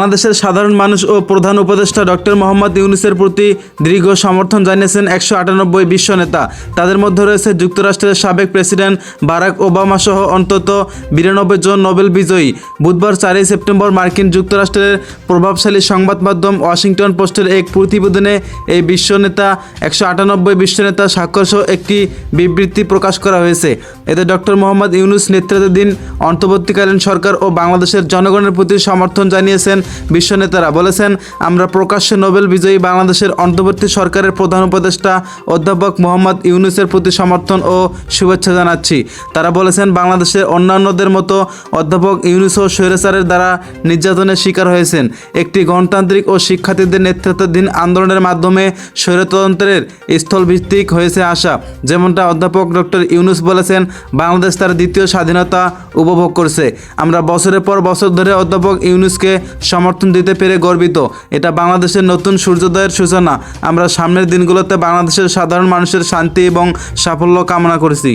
বাংলাদেশের সাধারণ মানুষ ও প্রধান উপদেষ্টা ডক্টর মোহাম্মদ ইউনূসের প্রতি দৃঢ় সমর্থন জানিয়েছেন 198 বিশ্ব নেতা। তাদের মধ্যে রয়েছে যুক্তরাষ্ট্রের সাবেক প্রেসিডেন্ট বারাক ওবামা সহ অন্তত 92 জন নোবেল বিজয়ী। বুধবার 4 সেপ্টেম্বর মার্কিন যুক্তরাষ্ট্রের প্রভাবশালী সংবাদ মাধ্যম ওয়াশিংটন পোস্টের এক প্রতিবেদনে এই বিশ্ব নেতা 198 বিশ্ব নেতা স্বাক্ষরসহ একটি বিবৃতি প্রকাশ করা হয়েছে। এতে ডক্টর মোহাম্মদ ইউনূস নেতৃত্বাধীন অন্তর্বর্তীকালীন সরকার ও বাংলাদেশের জনগণের প্রতি সমর্থন জানিয়েছেন। বিশ্ব নেতারা বলেছেন, আমরা প্রকাশ্যে নোবেল বিজয়ী বাংলাদেশের অন্তর্বর্তী সরকারের প্রধান উপদেষ্টা অধ্যাপক মোহাম্মদ ইউনূসের প্রতি সমর্থন ও শুভেচ্ছা জানাচ্ছি। তারা বলেছেন, বাংলাদেশের অন্যান্যদের মতো অধ্যাপক ইউনূসও স্বৈরাচারের দ্বারা নির্যাতনের শিকার হয়েছেন। একটি গণতান্ত্রিক ও শিক্ষার্থীদের নেতৃত্বাধীন আন্দোলনের মাধ্যমে স্বৈরতন্ত্রের স্থলভিত্তিক হয়েছে আশা। যেমনটা অধ্যাপক ডক্টর ইউনূস বলেছেন, বাংলাদেশ তার দ্বিতীয় স্বাধীনতা উপভোগ করছে। আমরা বছরের পর বছর ধরে অধ্যাপক ইউনূসকে সমর্থন দিতে পেরে গর্বিত। এটা বাংলাদেশের নতুন সূর্যোদয়ের সূচনা। আমরা সামনের দিনগুলোতে বাংলাদেশের সাধারণ মানুষের শান্তি এবং সাফল্য কামনা করছি।